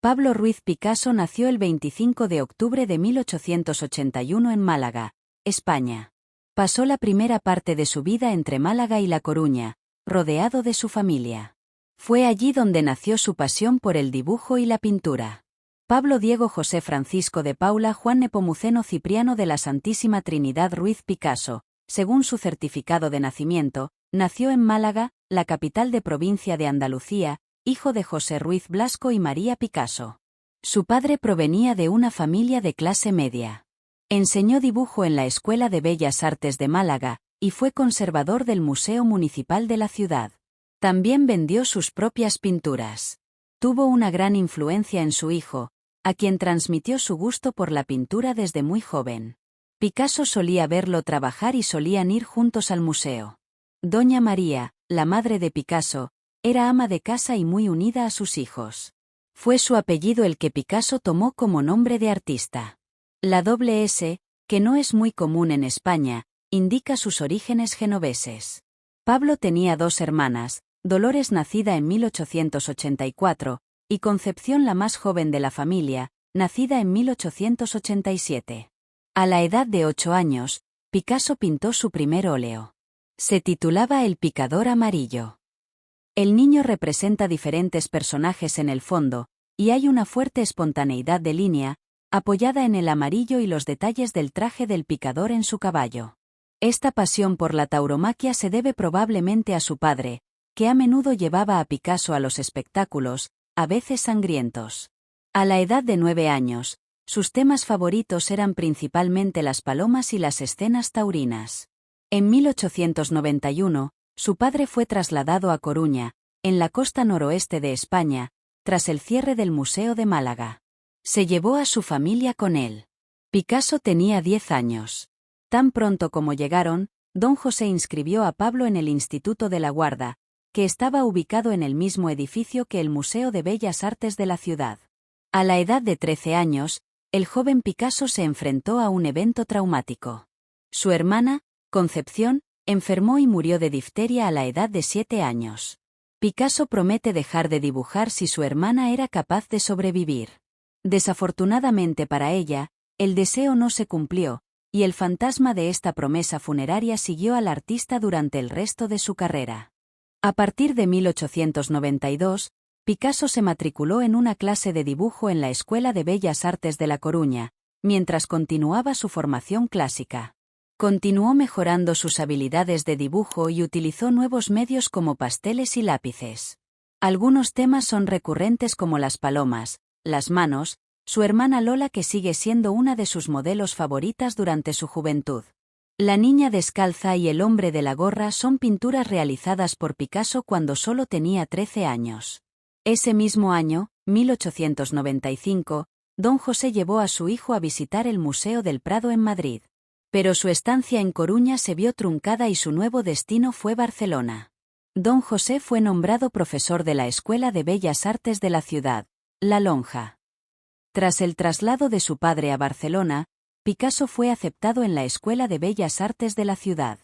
Pablo Ruiz Picasso nació el 25 de octubre de 1881 en Málaga, España. Pasó la primera parte de su vida entre Málaga y La Coruña, rodeado de su familia. Fue allí donde nació su pasión por el dibujo y la pintura. Pablo Diego José Francisco de Paula Juan Nepomuceno Cipriano de la Santísima Trinidad Ruiz Picasso, según su certificado de nacimiento, nació en Málaga, la capital de provincia de Andalucía, hijo de José Ruiz Blasco y María Picasso. Su padre provenía de una familia de clase media. Enseñó dibujo en la Escuela de Bellas Artes de Málaga, y fue conservador del Museo Municipal de la ciudad. También vendió sus propias pinturas. Tuvo una gran influencia en su hijo, a quien transmitió su gusto por la pintura desde muy joven. Picasso solía verlo trabajar y solían ir juntos al museo. Doña María, la madre de Picasso, era ama de casa y muy unida a sus hijos. Fue su apellido el que Picasso tomó como nombre de artista. La doble S, que no es muy común en España, indica sus orígenes genoveses. Pablo tenía dos hermanas, Dolores nacida en 1884, y Concepción la más joven de la familia, nacida en 1887. A la edad de 8 años, Picasso pintó su primer óleo. Se titulaba El picador amarillo. El niño representa diferentes personajes en el fondo, y hay una fuerte espontaneidad de línea, apoyada en el amarillo y los detalles del traje del picador en su caballo. Esta pasión por la tauromaquia se debe probablemente a su padre, que a menudo llevaba a Picasso a los espectáculos, a veces sangrientos. A la edad de 9 años, sus temas favoritos eran principalmente las palomas y las escenas taurinas. En 1891, su padre fue trasladado a Coruña, en la costa noroeste de España, tras el cierre del Museo de Málaga. Se llevó a su familia con él. Picasso tenía 10 años. Tan pronto como llegaron, don José inscribió a Pablo en el Instituto de la Guarda, que estaba ubicado en el mismo edificio que el Museo de Bellas Artes de la ciudad. A la edad de 13 años, el joven Picasso se enfrentó a un evento traumático. Su hermana, Concepción, enfermó y murió de difteria a la edad de 7 años. Picasso promete dejar de dibujar si su hermana era capaz de sobrevivir. Desafortunadamente para ella, el deseo no se cumplió, y el fantasma de esta promesa funeraria siguió al artista durante el resto de su carrera. A partir de 1892, Picasso se matriculó en una clase de dibujo en la Escuela de Bellas Artes de La Coruña, mientras continuaba su formación clásica. Continuó mejorando sus habilidades de dibujo y utilizó nuevos medios como pasteles y lápices. Algunos temas son recurrentes como las palomas, las manos, su hermana Lola que sigue siendo una de sus modelos favoritas durante su juventud. La niña descalza y el hombre de la gorra son pinturas realizadas por Picasso cuando solo tenía 13 años. Ese mismo año, 1895, don José llevó a su hijo a visitar el Museo del Prado en Madrid. Pero su estancia en Coruña se vio truncada y su nuevo destino fue Barcelona. Don José fue nombrado profesor de la Escuela de Bellas Artes de la ciudad, La Lonja. Tras el traslado de su padre a Barcelona, Picasso fue aceptado en la Escuela de Bellas Artes de la ciudad.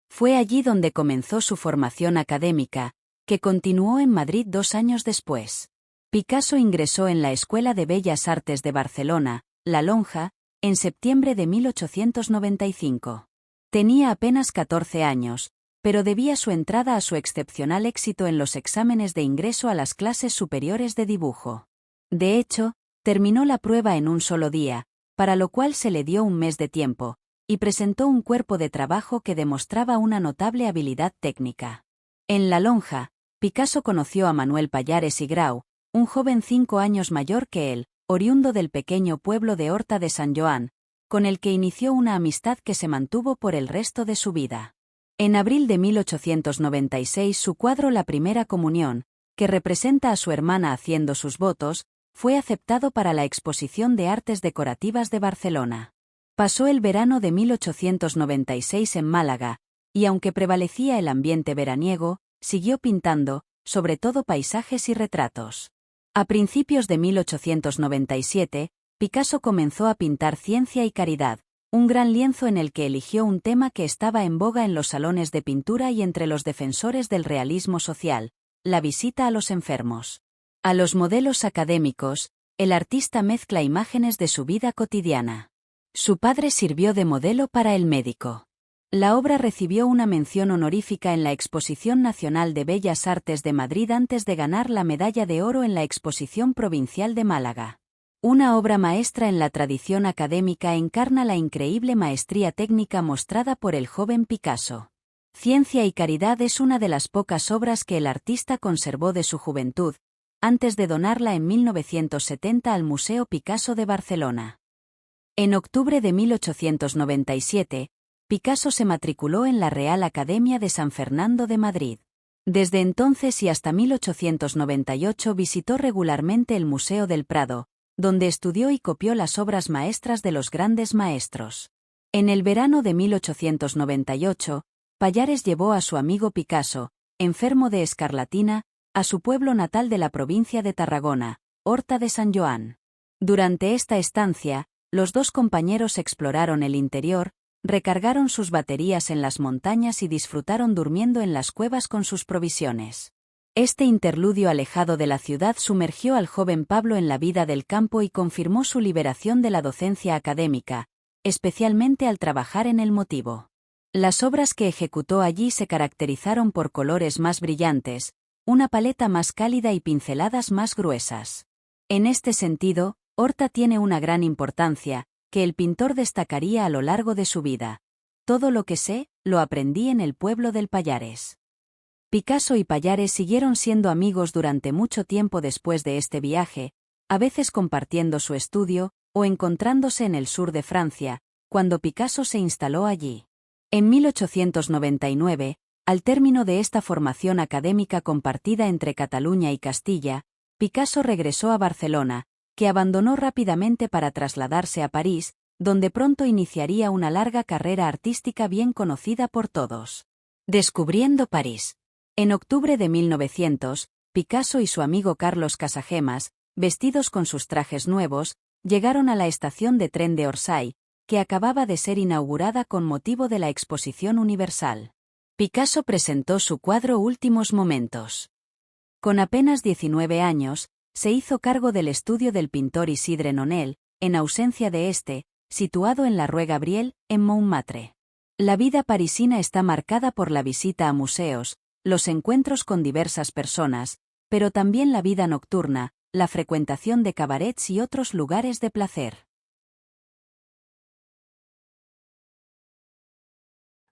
Fue allí donde comenzó su formación académica, que continuó en Madrid 2 años después. Picasso ingresó en la Escuela de Bellas Artes de Barcelona, La Lonja, en septiembre de 1895. Tenía apenas 14 años, pero debía su entrada a su excepcional éxito en los exámenes de ingreso a las clases superiores de dibujo. De hecho, terminó la prueba en un solo día, para lo cual se le dio un mes de tiempo, y presentó un cuerpo de trabajo que demostraba una notable habilidad técnica. En La Lonja, Picasso conoció a Manuel Pallares y Grau, un joven 5 años mayor que él, oriundo del pequeño pueblo de Horta de San Joan, con el que inició una amistad que se mantuvo por el resto de su vida. En abril de 1896 su cuadro La Primera Comunión, que representa a su hermana haciendo sus votos, fue aceptado para la Exposición de Artes Decorativas de Barcelona. Pasó el verano de 1896 en Málaga, y aunque prevalecía el ambiente veraniego, siguió pintando, sobre todo paisajes y retratos. A principios de 1897, Picasso comenzó a pintar Ciencia y Caridad, un gran lienzo en el que eligió un tema que estaba en boga en los salones de pintura y entre los defensores del realismo social, la visita a los enfermos. A los modelos académicos, el artista mezcla imágenes de su vida cotidiana. Su padre sirvió de modelo para el médico. La obra recibió una mención honorífica en la Exposición Nacional de Bellas Artes de Madrid antes de ganar la medalla de oro en la Exposición Provincial de Málaga. Una obra maestra en la tradición académica encarna la increíble maestría técnica mostrada por el joven Picasso. Ciencia y caridad es una de las pocas obras que el artista conservó de su juventud, antes de donarla en 1970 al Museo Picasso de Barcelona. En octubre de 1897, Picasso se matriculó en la Real Academia de San Fernando de Madrid. Desde entonces y hasta 1898 visitó regularmente el Museo del Prado, donde estudió y copió las obras maestras de los grandes maestros. En el verano de 1898, Pallares llevó a su amigo Picasso, enfermo de escarlatina, a su pueblo natal de la provincia de Tarragona, Horta de San Joan. Durante esta estancia, los dos compañeros exploraron el interior, recargaron sus baterías en las montañas y disfrutaron durmiendo en las cuevas con sus provisiones. Este interludio alejado de la ciudad sumergió al joven Pablo en la vida del campo y confirmó su liberación de la docencia académica, especialmente al trabajar en el motivo. Las obras que ejecutó allí se caracterizaron por colores más brillantes, una paleta más cálida y pinceladas más gruesas. En este sentido, Horta tiene una gran importancia, que el pintor destacaría a lo largo de su vida. Todo lo que sé, lo aprendí en el pueblo del Pallares. Picasso y Pallares siguieron siendo amigos durante mucho tiempo después de este viaje, a veces compartiendo su estudio, o encontrándose en el sur de Francia, cuando Picasso se instaló allí. En 1899, al término de esta formación académica compartida entre Cataluña y Castilla, Picasso regresó a Barcelona, que abandonó rápidamente para trasladarse a París, donde pronto iniciaría una larga carrera artística bien conocida por todos. Descubriendo París. En octubre de 1900, Picasso y su amigo Carlos Casagemas, vestidos con sus trajes nuevos, llegaron a la estación de tren de Orsay, que acababa de ser inaugurada con motivo de la Exposición Universal. Picasso presentó su cuadro Últimos Momentos. Con apenas 19 años, se hizo cargo del estudio del pintor Isidre Nonel, en ausencia de este, situado en la Rue Gabriel, en Montmartre. La vida parisina está marcada por la visita a museos, los encuentros con diversas personas, pero también la vida nocturna, la frecuentación de cabarets y otros lugares de placer.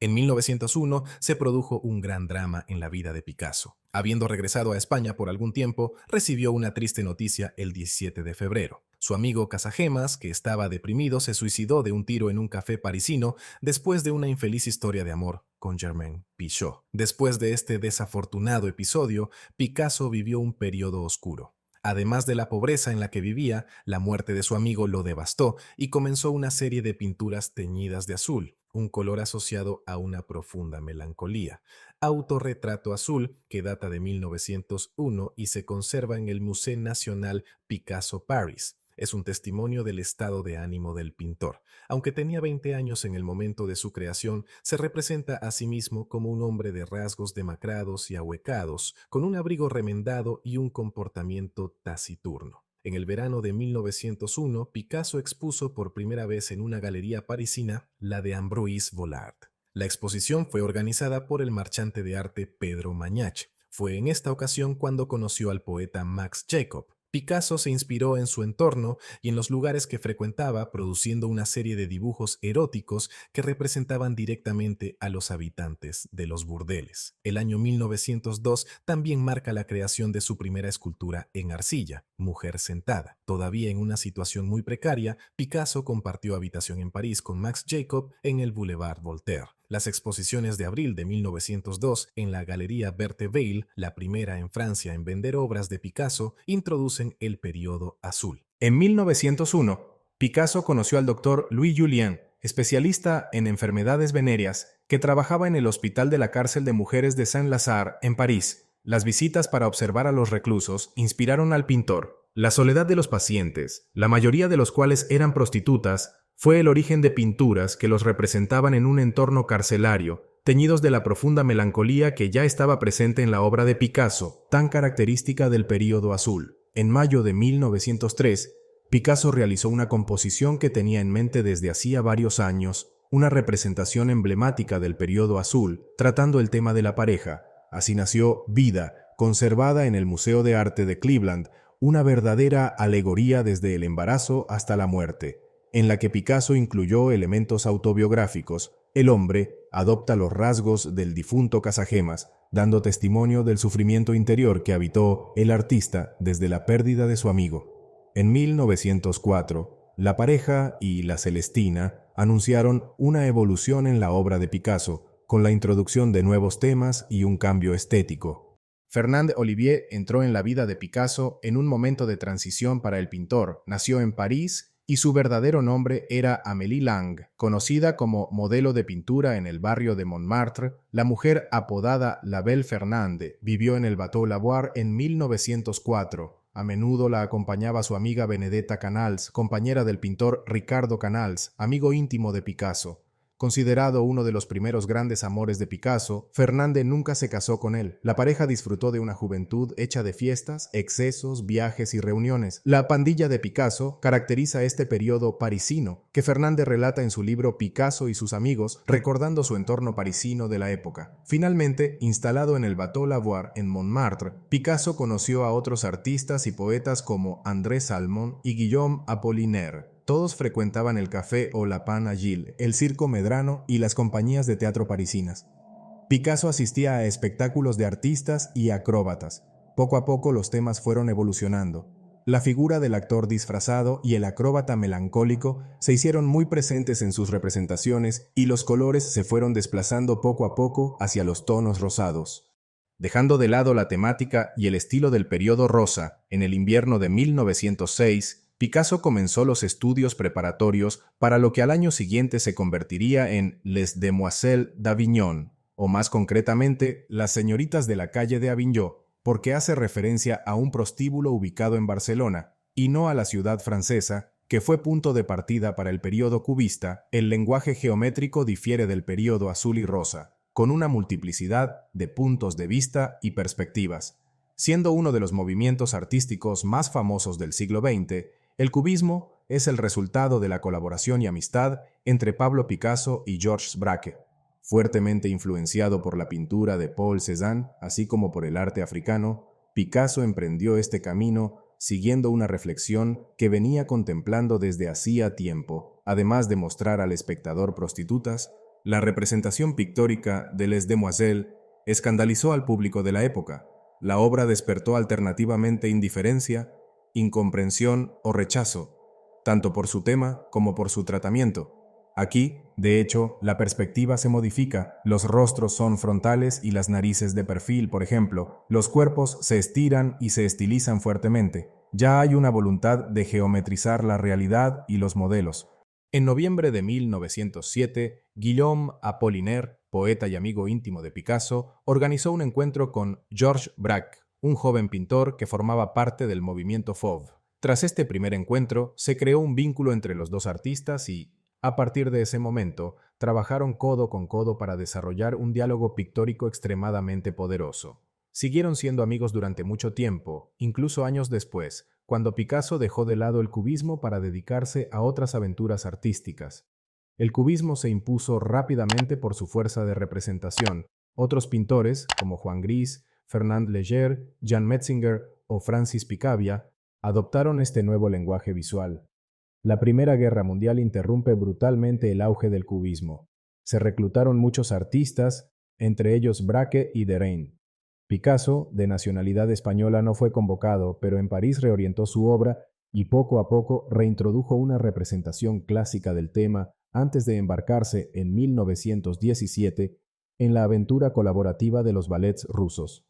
En 1901 se produjo un gran drama en la vida de Picasso. Habiendo regresado a España por algún tiempo, recibió una triste noticia el 17 de febrero. Su amigo Casagemas, que estaba deprimido, se suicidó de un tiro en un café parisino después de una infeliz historia de amor con Germaine Pichot. Después de este desafortunado episodio, Picasso vivió un periodo oscuro. Además de la pobreza en la que vivía, la muerte de su amigo lo devastó y comenzó una serie de pinturas teñidas de azul, un color asociado a una profunda melancolía. Autorretrato azul, que data de 1901 y se conserva en el Musée National Picasso Paris. Es un testimonio del estado de ánimo del pintor. Aunque tenía 20 años en el momento de su creación, se representa a sí mismo como un hombre de rasgos demacrados y ahuecados, con un abrigo remendado y un comportamiento taciturno. En el verano de 1901, Picasso expuso por primera vez en una galería parisina, la de Ambroise Vollard. La exposición fue organizada por el marchante de arte Pedro Mañach. Fue en esta ocasión cuando conoció al poeta Max Jacob. Picasso se inspiró en su entorno y en los lugares que frecuentaba, produciendo una serie de dibujos eróticos que representaban directamente a los habitantes de los burdeles. El año 1902 también marca la creación de su primera escultura en arcilla, Mujer sentada. Todavía en una situación muy precaria, Picasso compartió habitación en París con Max Jacob en el Boulevard Voltaire. Las exposiciones de abril de 1902 en la Galería Berthe Weil, la primera en Francia en vender obras de Picasso, introducen el periodo azul. En 1901, Picasso conoció al doctor Louis Julien, especialista en enfermedades venéreas, que trabajaba en el Hospital de la Cárcel de Mujeres de Saint-Lazare, en París. Las visitas para observar a los reclusos inspiraron al pintor. La soledad de los pacientes, la mayoría de los cuales eran prostitutas, fue el origen de pinturas que los representaban en un entorno carcelario, teñidos de la profunda melancolía que ya estaba presente en la obra de Picasso, tan característica del período azul. En mayo de 1903, Picasso realizó una composición que tenía en mente desde hacía varios años, una representación emblemática del periodo azul, tratando el tema de la pareja. Así nació Vida, conservada en el Museo de Arte de Cleveland, una verdadera alegoría desde el embarazo hasta la muerte, en la que Picasso incluyó elementos autobiográficos. El hombre adopta los rasgos del difunto Casagemas, dando testimonio del sufrimiento interior que habitó el artista desde la pérdida de su amigo. En 1904, la pareja y la Celestina anunciaron una evolución en la obra de Picasso, con la introducción de nuevos temas y un cambio estético. Fernand Olivier entró en la vida de Picasso en un momento de transición para el pintor. Nació en París y su verdadero nombre era Amélie Lang. Conocida como modelo de pintura en el barrio de Montmartre, la mujer apodada La Belle Fernande vivió en el Bateau Lavoir en 1904. A menudo la acompañaba su amiga Benedetta Canals, compañera del pintor Ricardo Canals, amigo íntimo de Picasso. Considerado uno de los primeros grandes amores de Picasso, Fernande nunca se casó con él. La pareja disfrutó de una juventud hecha de fiestas, excesos, viajes y reuniones. La pandilla de Picasso caracteriza este periodo parisino, que Fernande relata en su libro Picasso y sus amigos, recordando su entorno parisino de la época. Finalmente, instalado en el Bateau Lavoir en Montmartre, Picasso conoció a otros artistas y poetas como André Salmon y Guillaume Apollinaire. Todos frecuentaban el Café o la Pan Agile, el Circo Medrano y las compañías de teatro parisinas. Picasso asistía a espectáculos de artistas y acróbatas. Poco a poco los temas fueron evolucionando. La figura del actor disfrazado y el acróbata melancólico se hicieron muy presentes en sus representaciones y los colores se fueron desplazando poco a poco hacia los tonos rosados. Dejando de lado la temática y el estilo del periodo rosa, en el invierno de 1906, Picasso comenzó los estudios preparatorios para lo que al año siguiente se convertiría en Les Demoiselles d'Avignon, o más concretamente, Las Señoritas de la calle de Avignon, porque hace referencia a un prostíbulo ubicado en Barcelona, y no a la ciudad francesa, que fue punto de partida para el periodo cubista. El lenguaje geométrico difiere del periodo azul y rosa, con una multiplicidad de puntos de vista y perspectivas. Siendo uno de los movimientos artísticos más famosos del siglo XX, el cubismo es el resultado de la colaboración y amistad entre Pablo Picasso y Georges Braque. Fuertemente influenciado por la pintura de Paul Cézanne, así como por el arte africano, Picasso emprendió este camino siguiendo una reflexión que venía contemplando desde hacía tiempo. Además de mostrar al espectador prostitutas, la representación pictórica de Les Demoiselles escandalizó al público de la época. La obra despertó alternativamente indiferencia, incomprensión o rechazo, tanto por su tema como por su tratamiento. Aquí, de hecho, la perspectiva se modifica, los rostros son frontales y las narices de perfil, por ejemplo, los cuerpos se estiran y se estilizan fuertemente. Ya hay una voluntad de geometrizar la realidad y los modelos. En noviembre de 1907, Guillaume Apollinaire, poeta y amigo íntimo de Picasso, organizó un encuentro con Georges Braque, un joven pintor que formaba parte del movimiento Fauve. Tras este primer encuentro, se creó un vínculo entre los dos artistas y, a partir de ese momento, trabajaron codo con codo para desarrollar un diálogo pictórico extremadamente poderoso. Siguieron siendo amigos durante mucho tiempo, incluso años después, cuando Picasso dejó de lado el cubismo para dedicarse a otras aventuras artísticas. El cubismo se impuso rápidamente por su fuerza de representación. Otros pintores, como Juan Gris, Fernand Léger, Jan Metzinger o Francis Picabia, adoptaron este nuevo lenguaje visual. La Primera Guerra Mundial interrumpe brutalmente el auge del cubismo. Se reclutaron muchos artistas, entre ellos Braque y Derain. Picasso, de nacionalidad española, no fue convocado, pero en París reorientó su obra y poco a poco reintrodujo una representación clásica del tema antes de embarcarse en 1917 en la aventura colaborativa de los ballets rusos.